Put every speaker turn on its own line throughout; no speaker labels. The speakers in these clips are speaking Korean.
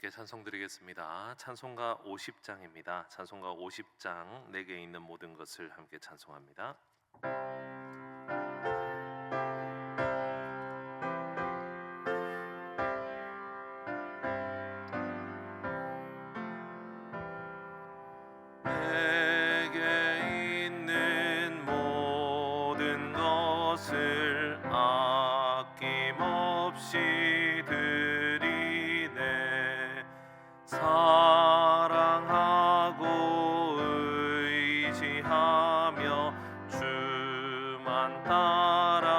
함께 찬송 드리겠습니다. 찬송가 50장입니다. 찬송가 50장 내게 있는 모든 것을 함께 찬송합니다. 내게 있는 모든 것을 아낌없이 드리네. 사랑하고 의지하며 주만 따라가리라.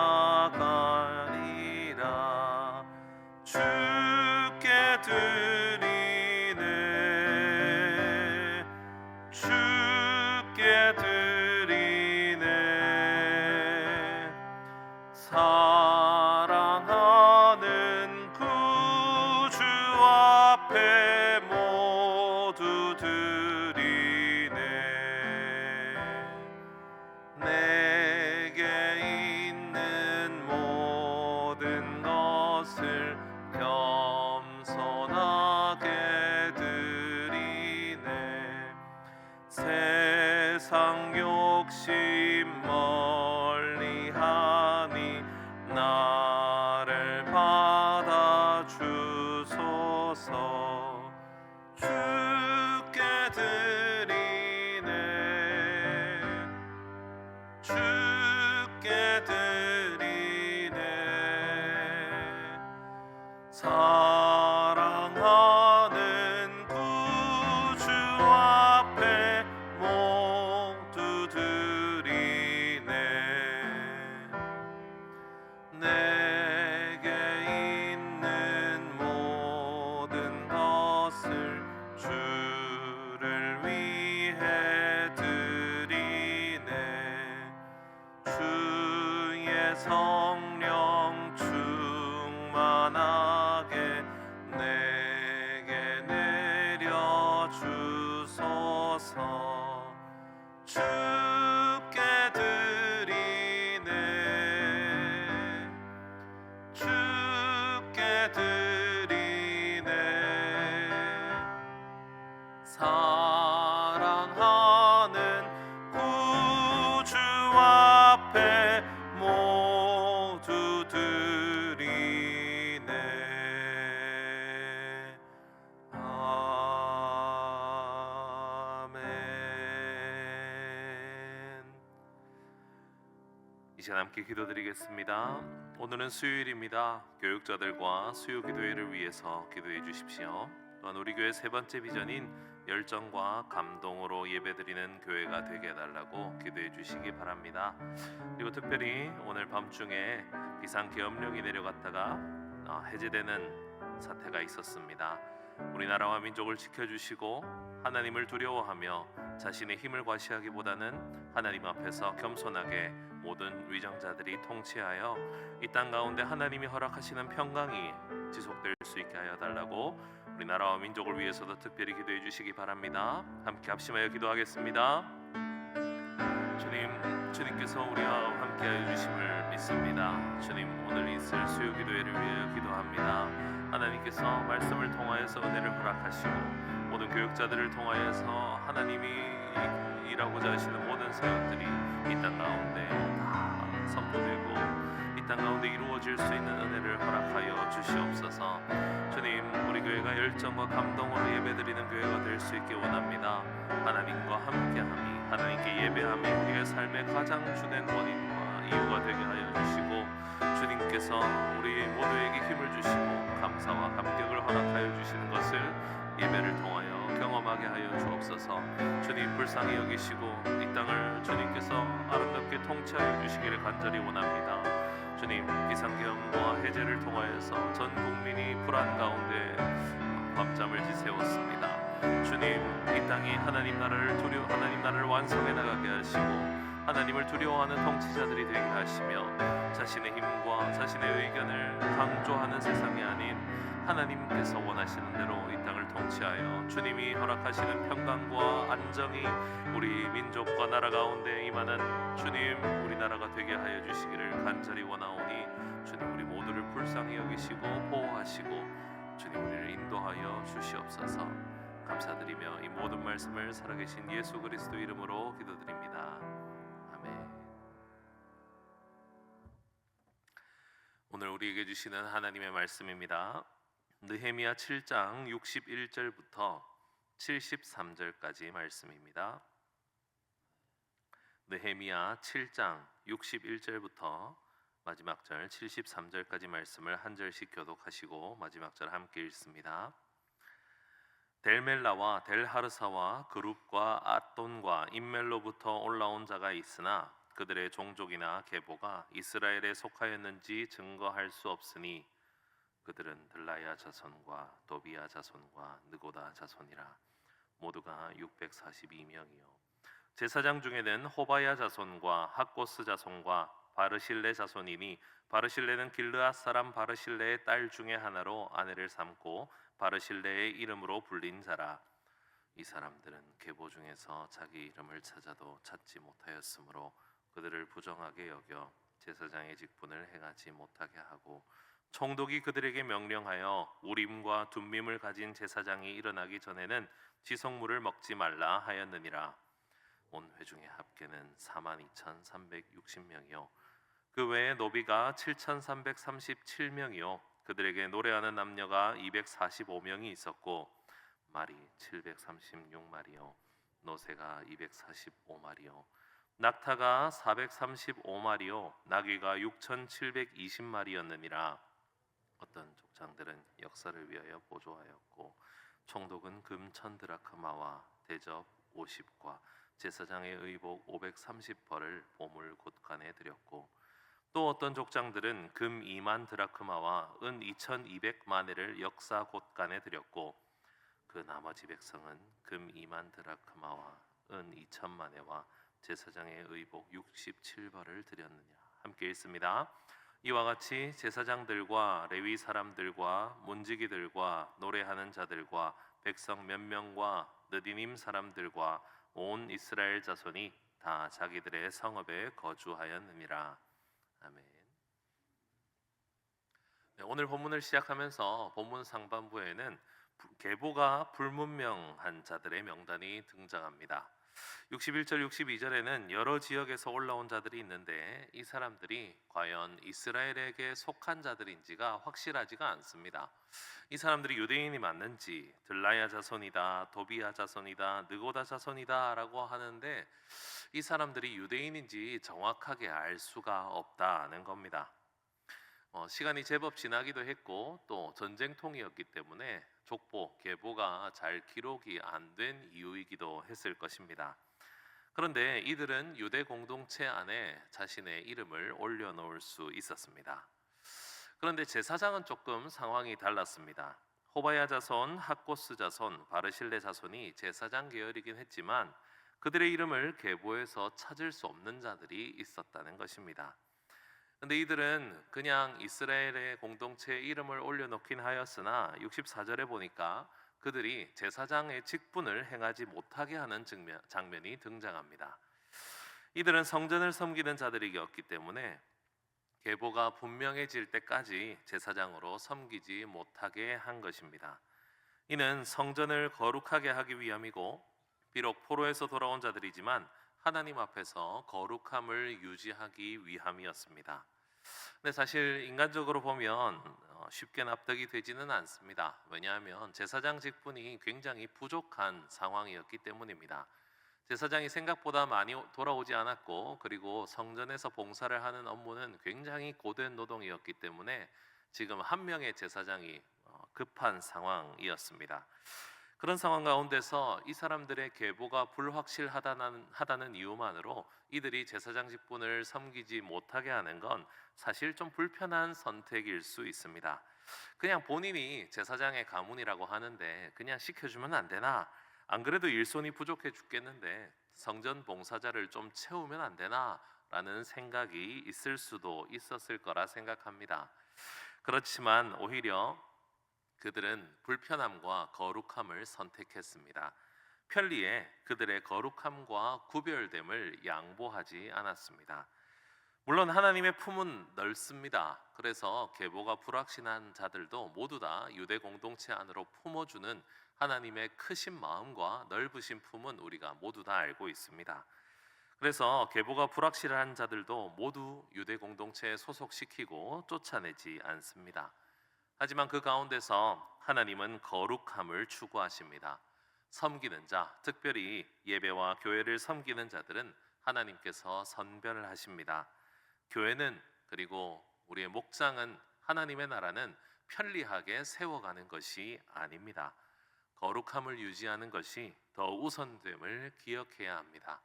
주께 드리네. 주께 드리네. 사랑하는 구주 앞에 모두 드리네. 내게 있는 모든 것을 겸손하게 드리네. 세상 욕심 멀리하니 나를 받아 주소서. 주께 드리네. 주께 드리네. 사랑하는 구주 앞에 모두 드리네. 내게 있는 모든 것을 주를 위해 드리네. 주의 성령 충만하게 내게 내려 주소서. 주께 드리네. 주께 드리네. 사랑하는 구주 앞에 모두 드리네. 아멘. 이 시간 함께 기도드리겠습니다. 오늘은 수요일입니다. 교육자들과 수요 기도회를 위해서 기도해 주십시오. 또한 우리 교회 세 번째 비전인 열정과 감동으로 예배드리는 교회가 되게 해달라고 기도해 주시기 바랍니다. 그리고 특별히 오늘 밤중에 비상계엄령이 내려갔다가 해제되는 사태가 있었습니다. 우리나라와 민족을 지켜주시고 하나님을 두려워하며 자신의 힘을 과시하기보다는 하나님 앞에서 겸손하게 모든 위정자들이 통치하여 이 땅 가운데 하나님이 허락하시는 평강이 지속될 수 있게 하여 달라고 우리나라와 민족을 위해서도 특별히 기도해 주시기 바랍니다. 함께 합심하여 기도하겠습니다. 주님께서 우리와 함께하여 주심을 믿습니다. 주님, 오늘 있을 수요 기도회를 위하여 기도합니다. 하나님께서 말씀을 통하여서 은혜를 허락하시고 모든 교육자들을 통하여서 하나님이 일하고자 하시는 모든 사역들이 이 땅 가운데 다 선포되고 이 땅 가운데 이루어질 수 있는 은혜를 허락하여 주시옵소서. 주님, 우리 교회가 열정과 감동으로 예배드리는 교회가 될 수 있게 원합니다. 하나님과 함께함이, 하나님께 예배함이 우리의 삶의 가장 주된 원인과 이유가 되게 하여 주시고 주님께서 우리 모두에게 힘을 주시고 감사와 감격을 허락하여 주시는 것을 예배를 통하여 경험하게 하여 주옵소서. 주님, 불쌍히 여기시고 이 땅을 주님께서 아름답게 통치하여 주시기를 간절히 원합니다. 주님, 비상계엄과 해제를 통하여서 전 국민이 불안 가운데 밤잠을 지새웠습니다. 주님, 이 땅이 하나님 나라를 완성해 나가게 하시고 하나님을 두려워하는 통치자들이 되게 하시며 자신의 힘과 자신의 의견을 강조하는 세상이 아닌 하나님께서 원하시는 대로 이 땅을 통치하여 주님이 허락하시는 평강과 안정이 우리 민족과 나라 가운데 임하는 주님, 우리나라가 되게 하여 주시기를 간절히 원하오니 주님, 우리 모두를 불쌍히 여기시고 보호하시고 주님, 우리를 인도 인도하여 주시옵소서. 감사드리며 이 모든 말씀을 살아계신 예수 그리스도 이름으로 기도드립니다. 아멘. 오늘 우리에게 주시는 하나님의 말씀입니다. 느헤미야 7장 61절부터 73절까지 말씀입니다. 느헤미야 7장 61절부터 마지막 절 73절까지 말씀을 한 절씩 교독하시고 마지막 절 함께 읽습니다. 델멜라와 델하르사와 그룹과 앗돈과 임멜로부터 올라온 자가 있으나 그들의 종족이나 계보가 이스라엘에 속하였는지 증거할 수 없으니 그들은 들라야 자손과 도비야 자손과 느고다 자손이라. 모두가 642명이요 제사장 중에는 호바야 자손과 학고스 자손과 바르실레 자손이니 바르실레는 길르앗 사람 바르실레의 딸 중에 하나로 아내를 삼고 바르실레의 이름으로 불린 자라. 이 사람들은 계보 중에서 자기 이름을 찾아도 찾지 못하였으므로 그들을 부정하게 여겨 제사장의 직분을 행하지 못하게 하고 총독이 그들에게 명령하여 우림과 둠밈을 가진 제사장이 일어나기 전에는 지성물을 먹지 말라 하였느니라. 온 회중의 합계는 42,360명이요 그 외에 노비가 7,337명이요 그들에게 노래하는 남녀가 245명이 있었고 말이 736마리요 노새가 245마리요 낙타가 435마리요 나귀가 6,720마리였느니라. 어떤 족장들은 역사를 위하여 보조하였고 총독은 금 1,000드라크마와 대접 50과 제사장의 의복 530벌을 보물 곳간에 드렸고 또 어떤 족장들은 금 2만 드라크마와 은 2,200마네를 역사 곳간에 드렸고 그 나머지 백성은 금 2만 드라크마와 은 2,000마네와 제사장의 의복 67벌을 드렸느냐. 함께 읽습니다. 이와 같이 제사장들과 레위 사람들과 문지기들과 노래하는 자들과 백성 몇 명과 느디님 사람들과 온 이스라엘 자손이 다 자기들의 성읍에 거주하였느니라. 아멘. 오늘 본문을 시작하면서 본문 상반부에는 계보가 불문명한 자들의 명단이 등장합니다. 61절 62절에는 여러 지역에서 올라온 자들이 있는데 이 사람들이 과연 이스라엘에게 속한 자들인지가 확실하지가 않습니다. 이 사람들이 유대인이 맞는지 들라야 자손이다, 도비야 자손이다, 느고다 자손이다 라고 하는데 이 사람들이 유대인인지 정확하게 알 수가 없다는 겁니다. 시간이 제법 지나기도 했고 또 전쟁통이었기 때문에 족보, 계보가 잘 기록이 안 된 이유이기도 했을 것입니다. 그런데 이들은 유대 공동체 안에 자신의 이름을 올려놓을 수 있었습니다. 그런데 제사장은 조금 상황이 달랐습니다. 호바야 자손, 학고스 자손, 바르실레 자손이 제사장 계열이긴 했지만 그들의 이름을 계보에서 찾을 수 없는 자들이 있었다는 것입니다. 근데 이들은 그냥 이스라엘의 공동체에 이름을 올려놓긴 하였으나 64절에 보니까 그들이 제사장의 직분을 행하지 못하게 하는 장면이 등장합니다. 이들은 성전을 섬기는 자들이었기 때문에 계보가 분명해질 때까지 제사장으로 섬기지 못하게 한 것입니다. 이는 성전을 거룩하게 하기 위함이고 비록 포로에서 돌아온 자들이지만 하나님 앞에서 거룩함을 유지하기 위함이었습니다. 근데 사실 인간적으로 보면 쉽게 납득이 되지는 않습니다. 왜냐하면 제사장 직분이 굉장히 부족한 상황이었기 때문입니다. 제사장이 생각보다 많이 돌아오지 않았고 그리고 성전에서 봉사를 하는 업무는 굉장히 고된 노동이었기 때문에 지금 한 명의 제사장이 급한 상황이었습니다. 그런 상황 가운데서 이 사람들의 계보가 불확실하다는 이유만으로 이들이 제사장 직분을 섬기지 못하게 하는 건 사실 좀 불편한 선택일 수 있습니다. 그냥 본인이 제사장의 가문이라고 하는데 그냥 시켜주면 안 되나? 안 그래도 일손이 부족해 죽겠는데 성전 봉사자를 좀 채우면 안 되나? 라는 생각이 있을 수도 있었을 거라 생각합니다. 그렇지만 오히려 그들은 불편함과 거룩함을 선택했습니다. 편리에 그들의 거룩함과 구별됨을 양보하지 않았습니다. 물론 하나님의 품은 넓습니다. 그래서 계보가 불확신한 자들도 모두 다 유대 공동체 안으로 품어주는 하나님의 크신 마음과 넓으신 품은 우리가 모두 다 알고 있습니다. 그래서 계보가 불확실한 자들도 모두 유대 공동체에 소속시키고 쫓아내지 않습니다. 하지만 그 가운데서 하나님은 거룩함을 추구하십니다. 섬기는 자, 특별히 예배와 교회를 섬기는 자들은 하나님께서 선별하십니다. 교회는, 그리고 우리의 목장은, 하나님의 나라는 편리하게 세워가는 것이 아닙니다. 거룩함을 유지하는 것이 더 우선됨을 기억해야 합니다.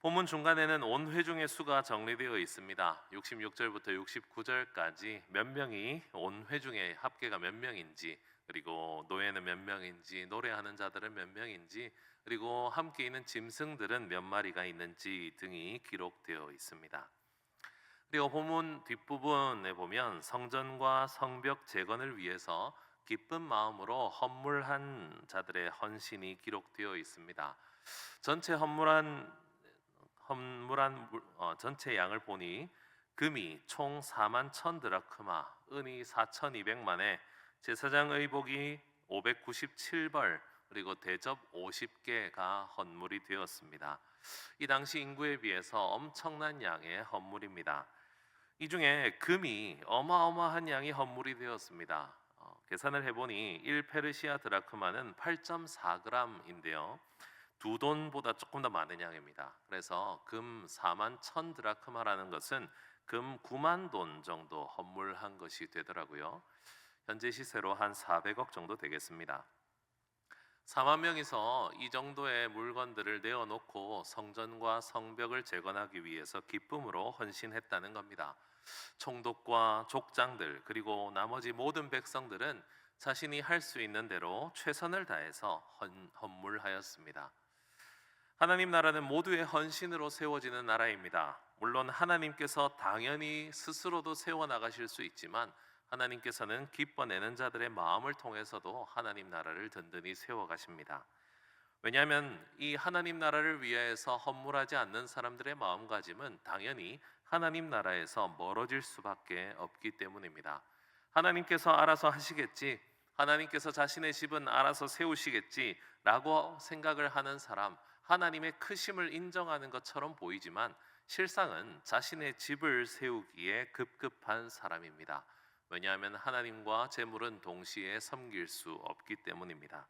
본문 중간에는 온 회중의 수가 정리되어 있습니다. 66절부터 69절까지 몇 명이, 온 회중의 합계가 몇 명인지, 그리고 노예는 몇 명인지, 노래하는 자들은 몇 명인지, 그리고 함께 있는 짐승들은 몇 마리가 있는지 등이 기록되어 있습니다. 그리고 본문 뒷부분에 보면 성전과 성벽 재건을 위해서 기쁜 마음으로 헌물한 자들의 헌신이 기록되어 있습니다. 전체 전체 양을 보니 금이 총 4만 1천 드라크마, 은이 4,200만에, 제사장 의복이 597벌, 그리고 대접 50개가 헌물이 되었습니다. 이 당시 인구에 비해서 엄청난 양의 헌물입니다. 이 중에 금이 어마어마한 양이 헌물이 되었습니다. 계산을 해보니 1 페르시아 드라크마는 8.4g인데요. 두 돈보다 조금 더 많은 양입니다. 그래서 금 4만 1천 드라크마라는 것은 금 9만 돈 정도 헌물한 것이 되더라고요. 현재 시세로 한 400억 정도 되겠습니다. 4만 명이서 이 정도의 물건들을 내어놓고 성전과 성벽을 재건하기 위해서 기쁨으로 헌신했다는 겁니다. 총독과 족장들, 그리고 나머지 모든 백성들은 자신이 할 수 있는 대로 최선을 다해서 헌물하였습니다. 하나님 나라는 모두의 헌신으로 세워지는 나라입니다. 물론 하나님께서 당연히 스스로도 세워나가실 수 있지만 하나님께서는 기뻐내는 자들의 마음을 통해서도 하나님 나라를 든든히 세워가십니다. 왜냐하면 이 하나님 나라를 위해서 헌물하지 않는 사람들의 마음가짐은 당연히 하나님 나라에서 멀어질 수밖에 없기 때문입니다. 하나님께서 알아서 하시겠지, 하나님께서 자신의 집은 알아서 세우시겠지 라고 생각을 하는 사람, 하나님의 크심을 인정하는 것처럼 보이지만 실상은 자신의 집을 세우기에 급급한 사람입니다. 왜냐하면 하나님과 재물은 동시에 섬길 수 없기 때문입니다.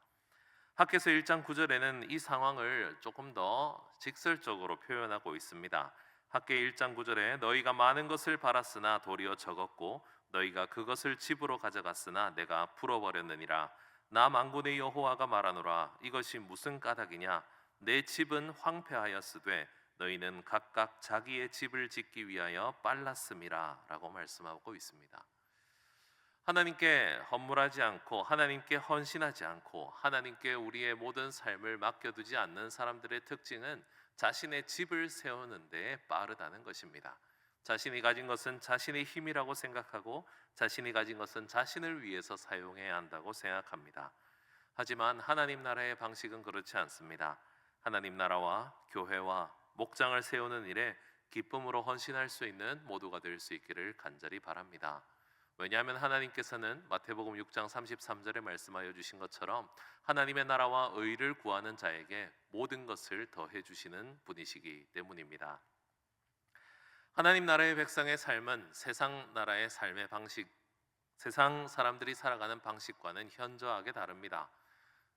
학개서 1장 9절에는 이 상황을 조금 더 직설적으로 표현하고 있습니다. 학개 1장 9절에 너희가 많은 것을 팔았으나 도리어 적었고 너희가 그것을 집으로 가져갔으나 내가 풀어버렸느니라. 나 만군의 여호와가 말하노라. 이것이 무슨 까닭이냐? 내 집은 황폐하였으되 너희는 각각 자기의 집을 짓기 위하여 빨랐음이라 라고 말씀하고 있습니다. 하나님께 헌물하지 않고 하나님께 헌신하지 않고 하나님께 우리의 모든 삶을 맡겨두지 않는 사람들의 특징은 자신의 집을 세우는 데 빠르다는 것입니다. 자신이 가진 것은 자신의 힘이라고 생각하고 자신이 가진 것은 자신을 위해서 사용해야 한다고 생각합니다. 하지만 하나님 나라의 방식은 그렇지 않습니다. 하나님 나라와 교회와 목장을 세우는 일에 기쁨으로 헌신할 수 있는 모두가 될 수 있기를 간절히 바랍니다. 왜냐하면 하나님께서는 마태복음 6장 33절에 말씀하여 주신 것처럼 하나님의 나라와 의를 구하는 자에게 모든 것을 더해 주시는 분이시기 때문입니다. 하나님 나라의 백성의 삶은 세상 나라의 삶의 방식, 세상 사람들이 살아가는 방식과는 현저하게 다릅니다.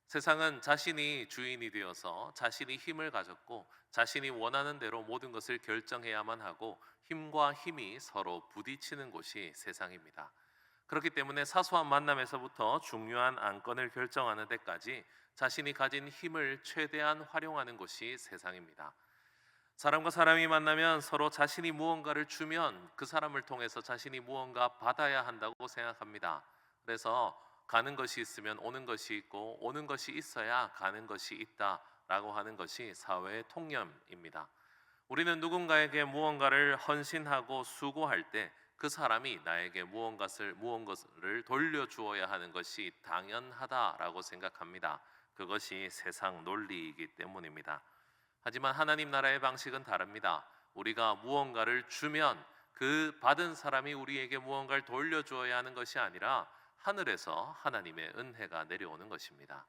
세상은 자신이 주인이 되어서 자신이 힘을 가졌고 자신이 원하는 대로 모든 것을 결정해야만 하고 힘과 힘이 서로 부딪히는 곳이 세상입니다. 그렇기 때문에 사소한 만남에서부터 중요한 안건을 결정하는 데까지 자신이 가진 힘을 최대한 활용하는 곳이 세상입니다. 사람과 사람이 만나면 서로 자신이 무언가를 주면 그 사람을 통해서 자신이 무언가 받아야 한다고 생각합니다. 그래서 가는 것이 있으면 오는 것이 있고 오는 것이 있어야 가는 것이 있다라고 하는 것이 사회의 통념입니다. 우리는 누군가에게 무언가를 헌신하고 수고할 때 그 사람이 나에게 무언가를 돌려주어야 하는 것이 당연하다라고 생각합니다. 그것이 세상 논리이기 때문입니다. 하지만 하나님 나라의 방식은 다릅니다. 우리가 무언가를 주면 그 받은 사람이 우리에게 무언가를 돌려주어야 하는 것이 아니라 하늘에서 하나님의 은혜가 내려오는 것입니다.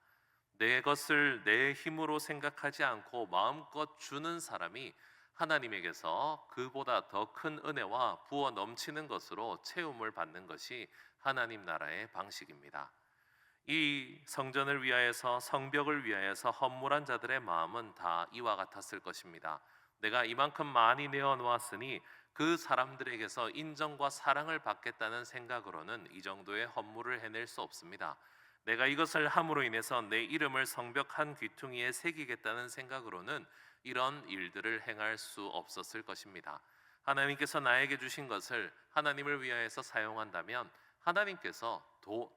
내 것을 내 힘으로 생각하지 않고 마음껏 주는 사람이 하나님에게서 그보다 더 큰 은혜와 부어 넘치는 것으로 채움을 받는 것이 하나님 나라의 방식입니다. 이 성전을 위하여서 성벽을 위하여서 헌물한 자들의 마음은 다 이와 같았을 것입니다. 내가 이만큼 많이 내어 놓았으니 그 사람들에게서 인정과 사랑을 받겠다는 생각으로는 이 정도의 헌물을 해낼 수 없습니다. 내가 이것을 함으로 인해서 내 이름을 성벽 한 귀퉁이에 새기겠다는 생각으로는 이런 일들을 행할 수 없었을 것입니다. 하나님께서 나에게 주신 것을 하나님을 위하여서 사용한다면 하나님께서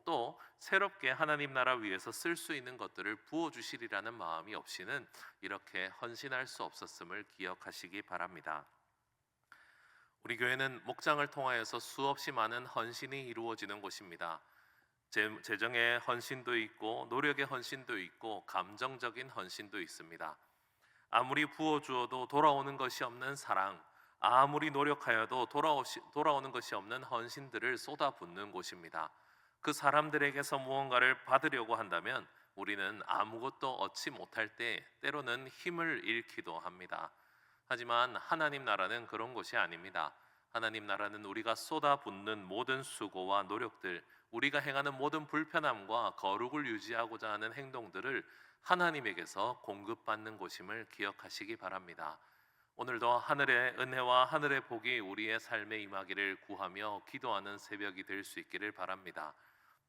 또 새롭게 하나님 나라 위해서 쓸 수 있는 것들을 부어주시리라는 마음이 없이는 이렇게 헌신할 수 없었음을 기억하시기 바랍니다. 우리 교회는 목장을 통하여서 수없이 많은 헌신이 이루어지는 곳입니다. 재정의 헌신도 있고 노력의 헌신도 있고 감정적인 헌신도 있습니다. 아무리 부어주어도 돌아오는 것이 없는 사랑, 아무리 노력하여도 돌아오는 것이 없는 헌신들을 쏟아붓는 곳입니다. 그 사람들에게서 무언가를 받으려고 한다면 우리는 아무것도 얻지 못할 때 때로는 힘을 잃기도 합니다. 하지만 하나님 나라는 그런 곳이 아닙니다. 하나님 나라는 우리가 쏟아붓는 모든 수고와 노력들, 우리가 행하는 모든 불편함과 거룩을 유지하고자 하는 행동들을 하나님에게서 공급받는 곳임을 기억하시기 바랍니다. 오늘도 하늘의 은혜와 하늘의 복이 우리의 삶에 임하기를 구하며 기도하는 새벽이 될 수 있기를 바랍니다.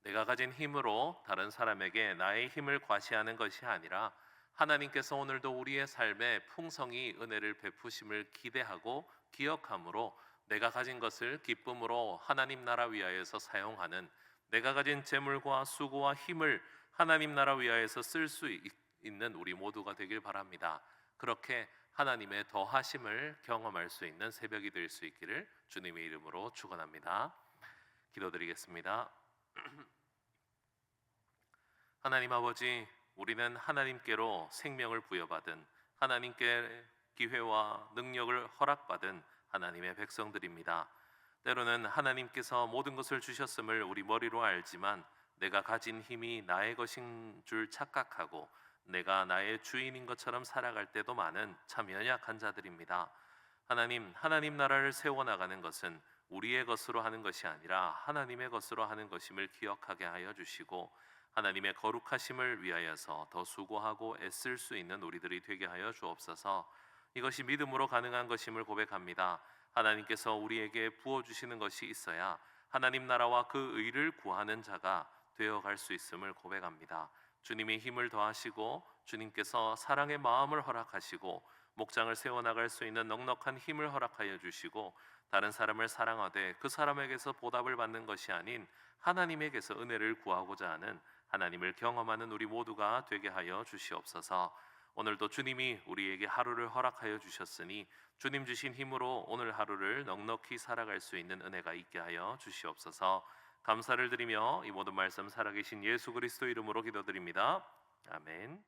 내가 가진 힘으로 다른 사람에게 나의 힘을 과시하는 것이 아니라 하나님께서 오늘도 우리의 삶에 풍성히 은혜를 베푸심을 기대하고 기억함으로 내가 가진 것을 기쁨으로 하나님 나라 위하여서 사용하는, 내가 가진 재물과 수고와 힘을 하나님 나라 위하여서 쓸 수 있는 우리 모두가 되길 바랍니다. 그렇게 하나님의 더하심을 경험할 수 있는 새벽이 될 수 있기를 주님의 이름으로 축원합니다. 기도드리겠습니다. 하나님 아버지, 우리는 하나님께로 생명을 부여받은, 하나님께 기회와 능력을 허락받은 하나님의 백성들입니다. 때로는 하나님께서 모든 것을 주셨음을 우리 머리로 알지만 내가 가진 힘이 나의 것인 줄 착각하고 내가 나의 주인인 것처럼 살아갈 때도 많은 참 연약한 자들입니다. 하나님 나라를 세워나가는 것은 우리의 것으로 하는 것이 아니라 하나님의 것으로 하는 것임을 기억하게 하여 주시고 하나님의 거룩하심을 위하여서 더 수고하고 애쓸 수 있는 우리들이 되게 하여 주옵소서. 이것이 믿음으로 가능한 것임을 고백합니다. 하나님께서 우리에게 부어주시는 것이 있어야 하나님 나라와 그 의를 구하는 자가 되어갈 수 있음을 고백합니다. 주님의 힘을 더하시고 주님께서 사랑의 마음을 허락하시고 목장을 세워나갈 수 있는 넉넉한 힘을 허락하여 주시고 다른 사람을 사랑하되 그 사람에게서 보답을 받는 것이 아닌 하나님에게서 은혜를 구하고자 하는 하나님을 경험하는 우리 모두가 되게 하여 주시옵소서. 오늘도 주님이 우리에게 하루를 허락하여 주셨으니 주님 주신 힘으로 오늘 하루를 넉넉히 살아갈 수 있는 은혜가 있게 하여 주시옵소서. 감사를 드리며 이 모든 말씀 살아계신 예수 그리스도 이름으로 기도드립니다. 아멘.